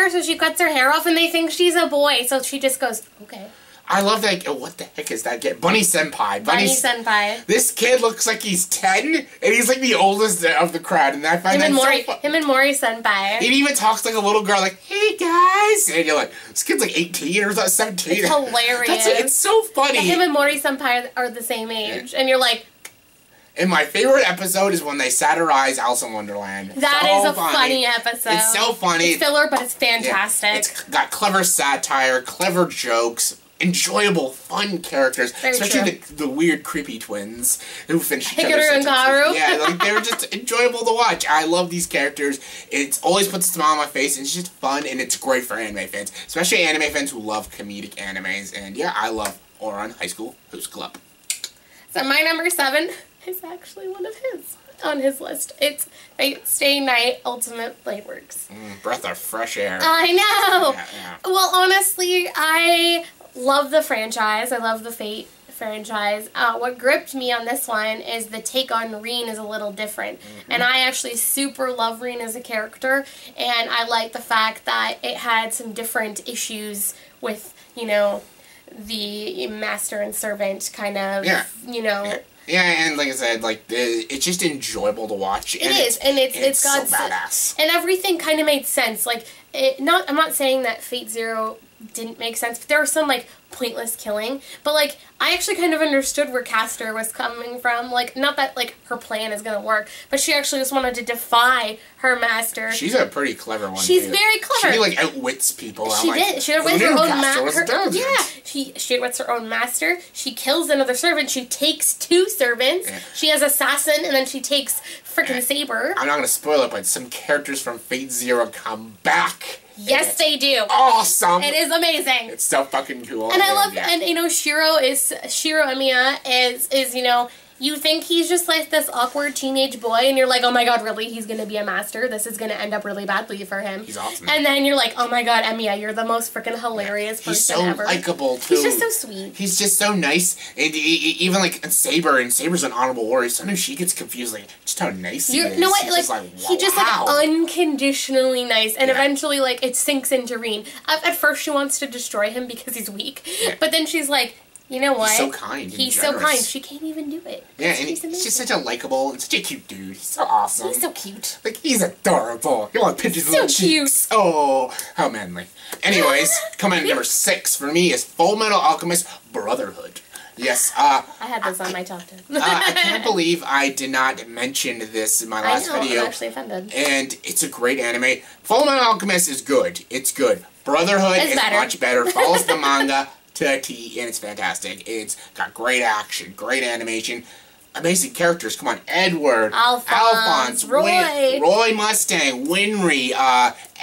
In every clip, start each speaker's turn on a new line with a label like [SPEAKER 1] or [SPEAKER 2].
[SPEAKER 1] her, so she cuts her hair off, and they think she's a boy, so she just goes, okay.
[SPEAKER 2] I love that. Oh, what the heck is that kid? Bunny Senpai.
[SPEAKER 1] Bunny Senpai.
[SPEAKER 2] This kid looks like he's 10, and he's like the oldest of the crowd, and I find that so fun.
[SPEAKER 1] Him and Mori Senpai.
[SPEAKER 2] He even talks like a little girl, like, hey guys! And you're like, this kid's like 18 or 17.
[SPEAKER 1] It's hilarious.
[SPEAKER 2] It's so funny.
[SPEAKER 1] And him and Mori Senpai are the same age, and you're like...
[SPEAKER 2] And my favorite episode is when they satirize Alice in Wonderland.
[SPEAKER 1] That is a funny episode.
[SPEAKER 2] It's so funny.
[SPEAKER 1] It's filler, but it's fantastic.
[SPEAKER 2] Yeah, it's got clever satire, clever jokes, enjoyable, fun characters.
[SPEAKER 1] Very
[SPEAKER 2] especially the weird, creepy twins who finish each
[SPEAKER 1] Hikaru and Kaoru.
[SPEAKER 2] Yeah, like they're just enjoyable to watch. I love these characters. It always puts a smile on my face, and it's just fun, and it's great for anime fans. Especially anime fans who love comedic animes. And yeah, I love Ouran High School Host Club.
[SPEAKER 1] So my number 7 is actually one of his on his list. It's Fate Stay Night Ultimate Blade Works.
[SPEAKER 2] Breath of fresh air.
[SPEAKER 1] I know!
[SPEAKER 2] Yeah.
[SPEAKER 1] Well, honestly, I love the franchise. I love the Fate franchise. What gripped me on this one is the take on Rin is a little different. And I actually super love Rin as a character, and I like the fact that it had some different issues with, you know, the master and servant kind of, you know...
[SPEAKER 2] Yeah, and like I said, like it's just enjoyable to watch.
[SPEAKER 1] It's got
[SPEAKER 2] so badass,
[SPEAKER 1] and everything kind of made sense. Like, I'm not saying that Fate Zero didn't make sense, but there was some like pointless killing. But like, I actually kind of understood where Castor was coming from. Like, not that like her plan is gonna work, but she actually just wanted to defy her master.
[SPEAKER 2] She's a pretty clever one.
[SPEAKER 1] She's very clever.
[SPEAKER 2] She like outwits people.
[SPEAKER 1] She did. She outwits her own master. Yeah, she outwits her own master. She kills another servant. She takes 2 servants. Yeah. She has assassin, and then she takes frickin' Saber.
[SPEAKER 2] I'm not gonna spoil it, but some characters from Fate Zero come back.
[SPEAKER 1] Yes, they do.
[SPEAKER 2] Awesome.
[SPEAKER 1] It is amazing.
[SPEAKER 2] It's so fucking cool.
[SPEAKER 1] And I love, and you know, Shiro Emiya is, you know, you think he's just like this awkward teenage boy, and you're like, oh my god, really? He's gonna be a master? This is gonna end up really badly for him.
[SPEAKER 2] He's awesome.
[SPEAKER 1] And then you're like, oh my god, Emiya, you're the most freaking hilarious person ever.
[SPEAKER 2] He's so likable, too.
[SPEAKER 1] He's just so sweet.
[SPEAKER 2] He's just so nice. And even like Saber, and Saber's an honorable warrior. Sometimes she gets confused, like, just how nice he is.
[SPEAKER 1] You know what? He's just like unconditionally nice, and eventually, like, it sinks into Rin. At first, she wants to destroy him because he's weak, but then she's like, you know what?
[SPEAKER 2] He's so kind.
[SPEAKER 1] He's so kind. She can't even do it.
[SPEAKER 2] Yeah, and he's just such a likable and such a cute dude. He's so awesome.
[SPEAKER 1] He's so cute.
[SPEAKER 2] Like, he's adorable. You want to pinch his little cheeks. Oh, how manly. Anyways, coming in number 6 for me is Full Metal Alchemist Brotherhood. Yes,
[SPEAKER 1] I had this on my top 10.
[SPEAKER 2] I can't believe I did not mention this in my last video.
[SPEAKER 1] I'm actually offended.
[SPEAKER 2] And it's a great anime. Full Metal Alchemist is good. It's good. Brotherhood is much better. Follows the manga to a T, and it's fantastic. It's got great action, great animation, amazing characters. Come on, Edward, Alphonse, Roy Mustang, Winry,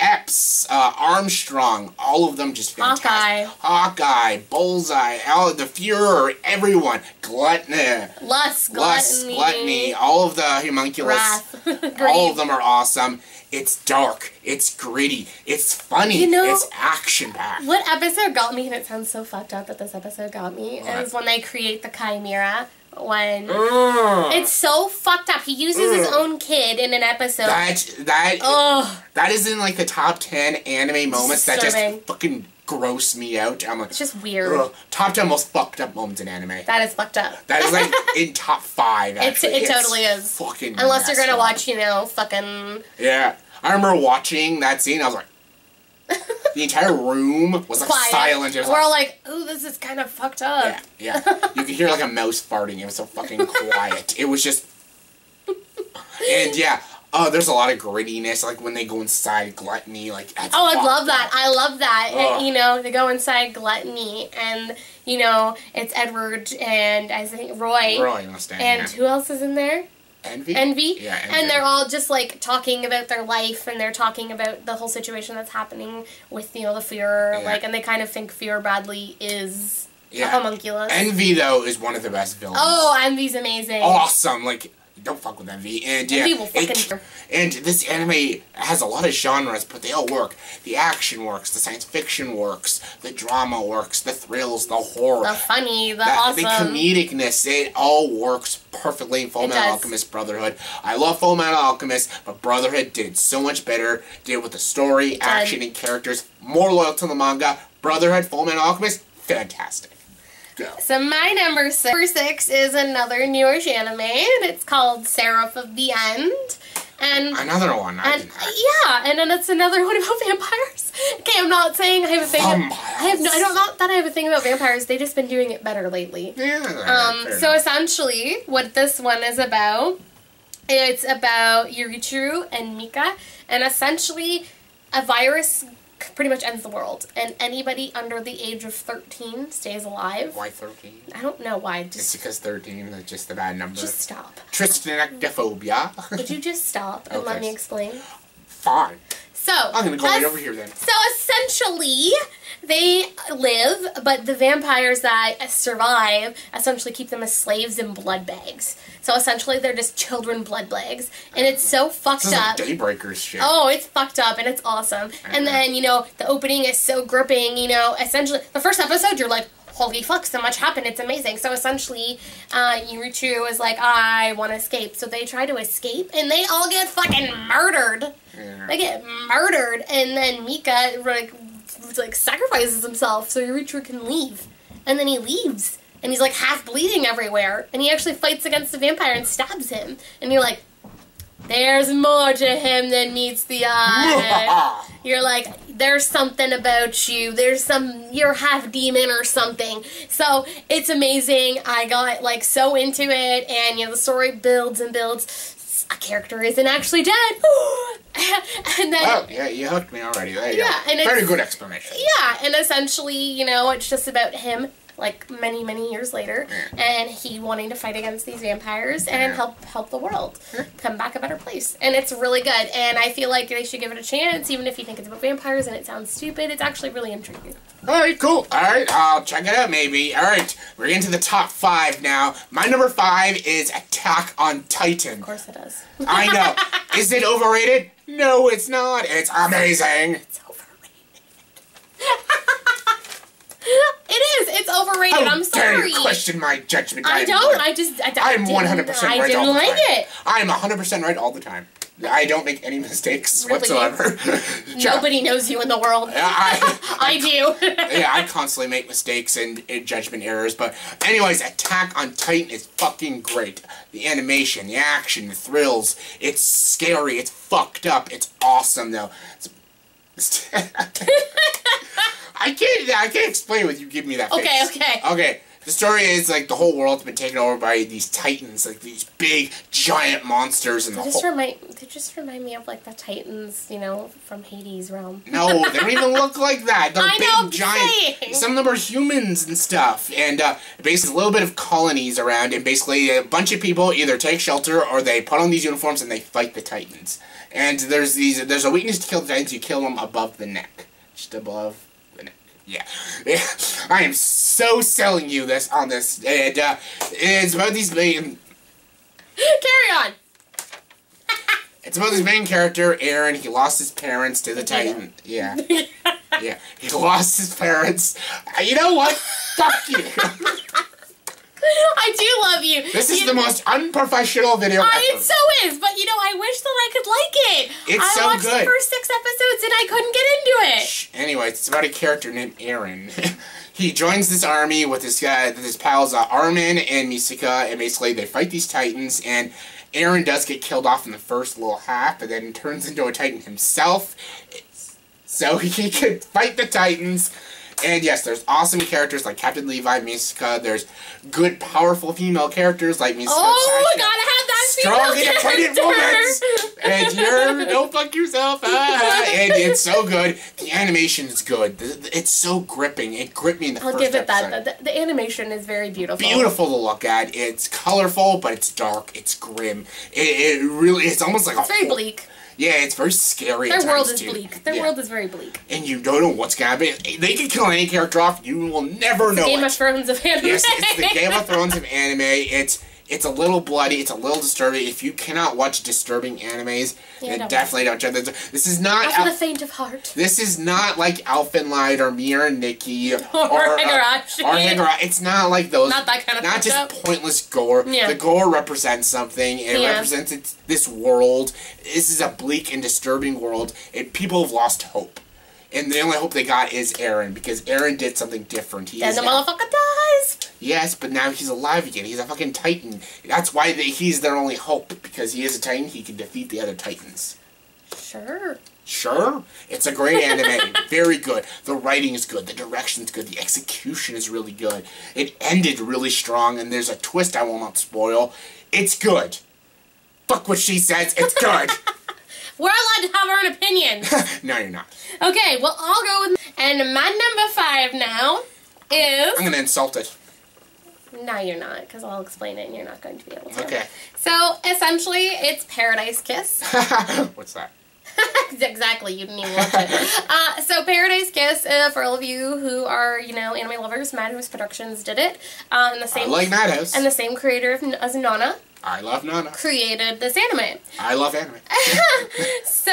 [SPEAKER 2] Epps, Armstrong, all of them just fantastic. Hawkeye, Bullseye, the Fuhrer, everyone. Gluttony, all of the homunculus, all of them are awesome. It's dark, it's gritty, it's funny, you know, it's action-packed.
[SPEAKER 1] What episode got me, and it sounds so fucked up that this episode got me, is when they create the Chimera. When it's so fucked up. He uses his own kid in an episode. That is in like the top 10 anime moments that just fucking gross me out. I'm like, it's just weird.
[SPEAKER 2] Top 10 most fucked up moments in anime.
[SPEAKER 1] That is fucked up.
[SPEAKER 2] That is like in top 5. Actually.
[SPEAKER 1] It totally is.
[SPEAKER 2] Fucking
[SPEAKER 1] unless you're gonna watch, you know, fucking.
[SPEAKER 2] Yeah, I remember watching that scene. I was like. The entire room was like silent.
[SPEAKER 1] We're all like, ooh, this is kind of fucked up.
[SPEAKER 2] Yeah. You could hear like a mouse farting. It was so fucking quiet. It was just... And yeah, there's a lot of grittiness, like when they go inside Gluttony, like...
[SPEAKER 1] I love that. I love that. And, you know, they go inside Gluttony, and, you know, it's Edward and, I think, Roy.
[SPEAKER 2] Roy Mustang,
[SPEAKER 1] and who else is in there?
[SPEAKER 2] Envy?
[SPEAKER 1] Yeah, Envy. And they're all just, like, talking about their life, and they're talking about the whole situation that's happening with, you know, the Fuhrer, like, and they kind of think Fuhrer Bradley is a homunculus.
[SPEAKER 2] Envy, though, is one of the best villains.
[SPEAKER 1] Oh, Envy's amazing.
[SPEAKER 2] Awesome. Like, don't fuck with Envy. And
[SPEAKER 1] Envy will fucking...
[SPEAKER 2] And this anime has a lot of genres, but they all work. The action works, the science fiction works, the drama works, the thrills, the horror.
[SPEAKER 1] The funny, the awesome.
[SPEAKER 2] The comedicness, it all works perfectly in Fullmetal Alchemist Brotherhood. I love Fullmetal Alchemist, but Brotherhood did so much better. Did with the story, action, and characters. More loyal to the manga. Brotherhood, Fullmetal Alchemist, fantastic. Go.
[SPEAKER 1] So my number six is another newish anime, and it's called Seraph of the End. And
[SPEAKER 2] another one.
[SPEAKER 1] And then it's another one about vampires. Okay, I'm not saying I have a thing. Not that I have a thing about vampires. They've just been doing it better lately.
[SPEAKER 2] Yeah.
[SPEAKER 1] So essentially, what this one is about, it's about Yurichiro and Mika, and essentially, a virus pretty much ends the world, and anybody under the age of 13 stays alive.
[SPEAKER 2] Why 13?
[SPEAKER 1] I don't know why.
[SPEAKER 2] It's because 13 is just a bad number.
[SPEAKER 1] Just stop.
[SPEAKER 2] Tristanectophobia.
[SPEAKER 1] Would you just stop and let me explain?
[SPEAKER 2] Fine.
[SPEAKER 1] So,
[SPEAKER 2] I'm gonna go right over here then.
[SPEAKER 1] So essentially, they live, but the vampires that survive essentially keep them as slaves in blood bags. So essentially, they're just children blood bags, and it's so fucked up.
[SPEAKER 2] Like Daybreakers shit.
[SPEAKER 1] Oh, it's fucked up, and it's awesome. And then, you know, the opening is so gripping, you know, essentially, the first episode, you're like, holy fuck, so much happened, it's amazing. So essentially, Yurichiro is like, I want to escape. So they try to escape, and they all get fucking murdered. Yeah. They get murdered, and then Mika, like sacrifices himself so Yurichiro can leave. And then he leaves, and he's like half bleeding everywhere, and he actually fights against the vampire and stabs him. And you're like, there's more to him than meets the eye. You're like, there's something about you. You're half demon or something. So, it's amazing. I got, like, so into it, and, you know, the story builds and builds. A character isn't actually dead. And then...
[SPEAKER 2] Oh, yeah, you hooked me already. There you go. And very good explanation.
[SPEAKER 1] Yeah, and essentially, you know, it's just about him, like, many, many years later, and he wanting to fight against these vampires and help the world come back a better place. And it's really good, and I feel like they should give it a chance, even if you think it's about vampires and it sounds stupid. It's actually really intriguing.
[SPEAKER 2] Alright, cool. Alright, I'll check it out maybe. Alright, we're into the top 5 now. My number 5 is Attack on Titan.
[SPEAKER 1] Of course it is.
[SPEAKER 2] I know. Is it overrated? No, it's not. It's amazing.
[SPEAKER 1] It's overrated. It is. It's overrated. I'm sorry.
[SPEAKER 2] Dare you question my judgment?
[SPEAKER 1] I don't. I'm
[SPEAKER 2] 100% right all the time.
[SPEAKER 1] I didn't like it.
[SPEAKER 2] I'm 100% right all the time. I don't make any mistakes whatsoever.
[SPEAKER 1] Nobody knows you in the world. I do.
[SPEAKER 2] Yeah, I constantly make mistakes and judgment errors. But anyways, Attack on Titan is fucking great. The animation, the action, the thrills. It's scary. It's fucked up. It's awesome, though. I can't explain what you give me that face. Okay. The story is, like, the whole world's been taken over by these titans, like, these big, giant monsters in the whole...
[SPEAKER 1] They just remind me of, like, the titans, you know, from Hades' realm.
[SPEAKER 2] No, they don't even look like that. They're big, giant... Some of them are humans and stuff. And, basically, a little bit of colonies around, and basically a bunch of people either take shelter or they put on these uniforms and they fight the titans. And there's a weakness to kill the titans. You kill them above the neck. Just above... Yeah. I am so selling you on this. And, it's about these main...
[SPEAKER 1] Carry on!
[SPEAKER 2] It's about this main character, Aaron. He lost his parents to the Titan. Yeah. Yeah. He lost his parents. You know what? Fuck you.
[SPEAKER 1] I do love you.
[SPEAKER 2] This is the most unprofessional video ever.
[SPEAKER 1] It so is, but you know, I wish that I could like it.
[SPEAKER 2] It's so good.
[SPEAKER 1] I watched the first 6 episodes and I couldn't get into it.
[SPEAKER 2] Shh. Anyway, it's about a character named Aaron. He joins this army with his pals Armin and Misaka, and basically they fight these titans, and Aaron does get killed off in the first little half, but then turns into a titan himself, so he can fight the titans. And yes, there's awesome characters like Captain Levi, Misaka. There's good, powerful female characters like Misaka.
[SPEAKER 1] Oh, gotta have that
[SPEAKER 2] strong, independent woman. And don't fuck yourself. And it's so good. The animation is good. It's so gripping. It gripped me in the first episode.
[SPEAKER 1] I'll give it that. The animation is very beautiful.
[SPEAKER 2] Beautiful to look at. It's colorful, but it's dark. It's grim. It really. It's almost like
[SPEAKER 1] it's very bleak.
[SPEAKER 2] Yeah, it's very scary.
[SPEAKER 1] Their world is bleak. Their world is very bleak.
[SPEAKER 2] And you don't know what's going to happen. They can kill any character off. You will never know.
[SPEAKER 1] Game of Thrones of anime.
[SPEAKER 2] Yes, it's the Game of Thrones of anime. It's It's a little bloody. It's a little disturbing. If you cannot watch disturbing animes, then definitely don't check this. This is not...
[SPEAKER 1] Not for the faint of heart.
[SPEAKER 2] This is not like Elfenlight or Mir and Nikki or
[SPEAKER 1] Higurashi.
[SPEAKER 2] It's not like those.
[SPEAKER 1] Not that kind of
[SPEAKER 2] Not just pointless gore.
[SPEAKER 1] Yeah.
[SPEAKER 2] The gore represents something. It represents this world. This is a bleak and disturbing world. And people have lost hope. And the only hope they got is Eren, because Eren did something different.
[SPEAKER 1] Then the motherfucker dies!
[SPEAKER 2] Yes, but now he's alive again. He's a fucking Titan. That's why he's their only hope, because he is a Titan. He can defeat the other Titans.
[SPEAKER 1] Sure.
[SPEAKER 2] Sure? It's a great anime. Very good. The writing is good. The direction's good. The execution is really good. It ended really strong, and there's a twist I will not spoil. It's good. Fuck what she says. It's good.
[SPEAKER 1] We're allowed to have our own opinion.
[SPEAKER 2] No, you're not.
[SPEAKER 1] Okay, well, I'll go with... And my number 5 now is...
[SPEAKER 2] I'm going to insult it.
[SPEAKER 1] No, you're not, because I'll explain it and you're not going to be able to.
[SPEAKER 2] Okay.
[SPEAKER 1] So, essentially, it's Paradise Kiss.
[SPEAKER 2] What's that?
[SPEAKER 1] Exactly, you didn't even watch it. So, Paradise Kiss, for all of you who are, anime lovers, Madhouse Productions did it.
[SPEAKER 2] I like Madhouse.
[SPEAKER 1] And the same creator as Nana.
[SPEAKER 2] I love Nana.
[SPEAKER 1] Created this anime.
[SPEAKER 2] I love anime.
[SPEAKER 1] So,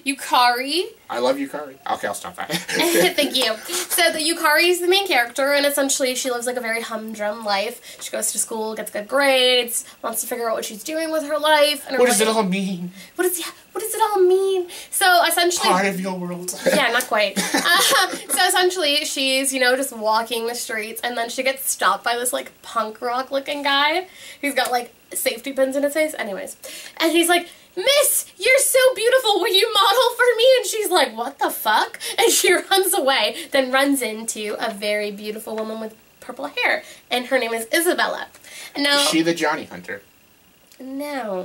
[SPEAKER 1] Yukari.
[SPEAKER 2] I love Yukari. Okay, I'll stop that.
[SPEAKER 1] Thank you. So, the Yukari is the main character, and essentially she lives like a very humdrum life. She goes to school, gets good grades, wants to figure out what she's doing with her life. And
[SPEAKER 2] what does it all mean?
[SPEAKER 1] What does it all mean? So, essentially...
[SPEAKER 2] Part of your world.
[SPEAKER 1] Yeah, not quite. So, essentially, she's, just walking the streets, and then she gets stopped by this, like, punk rock-looking guy who's got, like, safety pins in his face. Anyways. And he's like, "Miss, you're so beautiful. Will you model for me?" And she's like, "What the fuck?" And she runs away, then runs into a very beautiful woman with purple hair. And her name is Isabella. Now,
[SPEAKER 2] is she the Johnny Hunter?
[SPEAKER 1] No.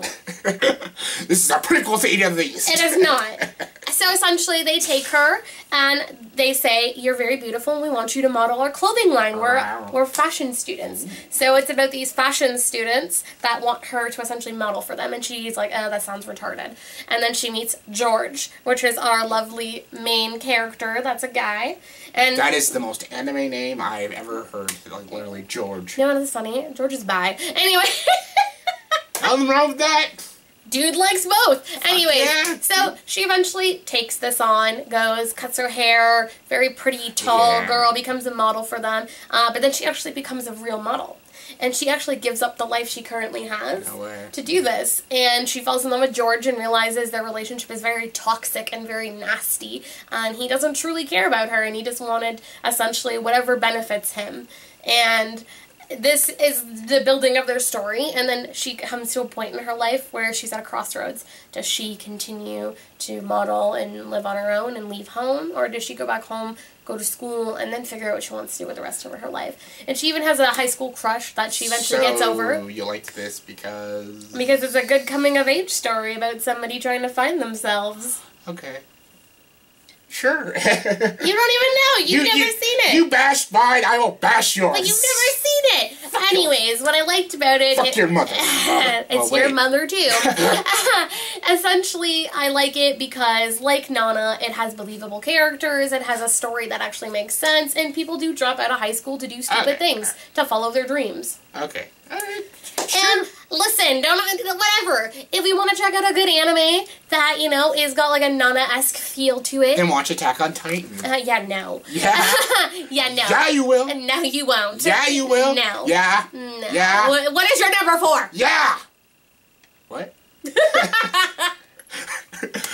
[SPEAKER 2] This is a prequel to 80 of these.
[SPEAKER 1] It is not. So essentially they take her and they say, "You're very beautiful and we want you to model our clothing line. We're fashion students." So it's about these fashion students that want her to essentially model for them. And she's like, "Oh, that sounds retarded." And then she meets George, which is our lovely main character. That's a guy. And
[SPEAKER 2] that is the most anime name I've ever heard. Like, literally, George.
[SPEAKER 1] You know what is funny? George is bi. Anyway.
[SPEAKER 2] Nothing wrong with that.
[SPEAKER 1] Dude likes both. Anyways,
[SPEAKER 2] yeah.
[SPEAKER 1] So she eventually takes this on, goes, cuts her hair, very pretty, tall girl, becomes a model for them. But then she actually becomes a real model. And she actually gives up the life she currently has to do this. And she falls in love with George and realizes their relationship is very toxic and very nasty. And he doesn't truly care about her, and he just wanted, essentially, whatever benefits him. And this is the building of their story, and then she comes to a point in her life where she's at a crossroads. Does she continue to model and live on her own and leave home, or does she go back home, go to school, and then figure out what she wants to do with the rest of her life? And she even has a high school crush that she eventually gets over.
[SPEAKER 2] So you like this because...
[SPEAKER 1] Because it's a good coming-of-age story about somebody trying to find themselves.
[SPEAKER 2] Okay. Sure.
[SPEAKER 1] You don't even know. You've never seen it.
[SPEAKER 2] You bashed mine, I will bash yours.
[SPEAKER 1] But you've never seen it. Anyways, what I liked about it...
[SPEAKER 2] Fuck your mother.
[SPEAKER 1] It's your mother, too. Essentially, I like it because, like Nana, it has believable characters, it has a story that actually makes sense, and people do drop out of high school to do stupid things, to follow their dreams.
[SPEAKER 2] Okay. Alright. Sure.
[SPEAKER 1] And listen, whatever. If you want to check out a good anime that, is got like a Nana-esque feel to it.
[SPEAKER 2] Then watch Attack on Titan.
[SPEAKER 1] Yeah, no.
[SPEAKER 2] Yeah.
[SPEAKER 1] Yeah, no.
[SPEAKER 2] Yeah, you will.
[SPEAKER 1] No, you won't.
[SPEAKER 2] Yeah, you will.
[SPEAKER 1] No.
[SPEAKER 2] Yeah.
[SPEAKER 1] No.
[SPEAKER 2] Yeah.
[SPEAKER 1] What is your number 4?
[SPEAKER 2] Yeah. What?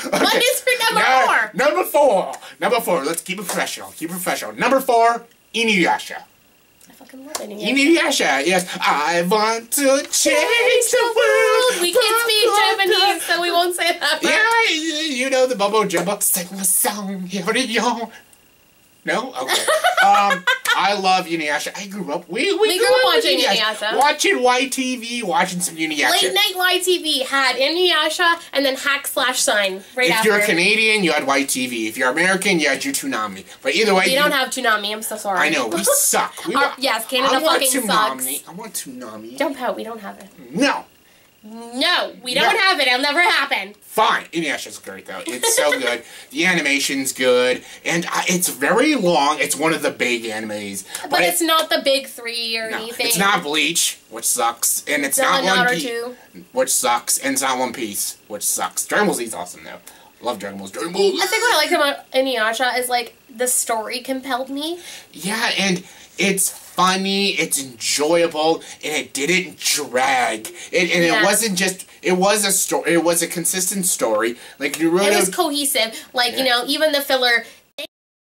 [SPEAKER 1] What is your number 4?
[SPEAKER 2] Number 4. Number 4. Let's keep it professional. Keep it professional. Number 4, Inuyasha.
[SPEAKER 1] I fucking love Inuyasha.
[SPEAKER 2] Inuyasha, yes. I want to change the world.
[SPEAKER 1] We can't speak Japanese, so we won't say that.
[SPEAKER 2] Yeah, you know the Bubble Jumbo. Sing a song, here you go. No? Okay. I love Inuyasha. I grew up. We grew up
[SPEAKER 1] watching Inuyasha.
[SPEAKER 2] Watching YTV, watching some Inuyasha.
[SPEAKER 1] Late night YTV had Inuyasha and then #sign right after.
[SPEAKER 2] If you're Canadian, you had YTV. If you're American, you had your Toonami. But either way,
[SPEAKER 1] we don't have Toonami. I'm so sorry.
[SPEAKER 2] I know we suck.
[SPEAKER 1] Yes, Canada fucking sucks.
[SPEAKER 2] I want Toonami.
[SPEAKER 1] Don't pout. We don't have it.
[SPEAKER 2] No.
[SPEAKER 1] No, we don't have it. It'll never happen.
[SPEAKER 2] Fine. Inuyasha's great, though. It's so good. The animation's good. And it's very long. It's one of the big animes.
[SPEAKER 1] But it's not the big 3 or anything.
[SPEAKER 2] It's not Bleach, which sucks. And it's not One Piece, which sucks. And it's not One Piece, which sucks. Dragon Ball Z's awesome, though. Love Dragon Ball. Dragon Ball.
[SPEAKER 1] I think what I like about Inuyasha is, like, the story compelled me.
[SPEAKER 2] Yeah, and it's funny, it's enjoyable, and it didn't drag. It wasn't just, it was a story, it was a consistent story. Like, you really...
[SPEAKER 1] It was cohesive. Like, you know, even the filler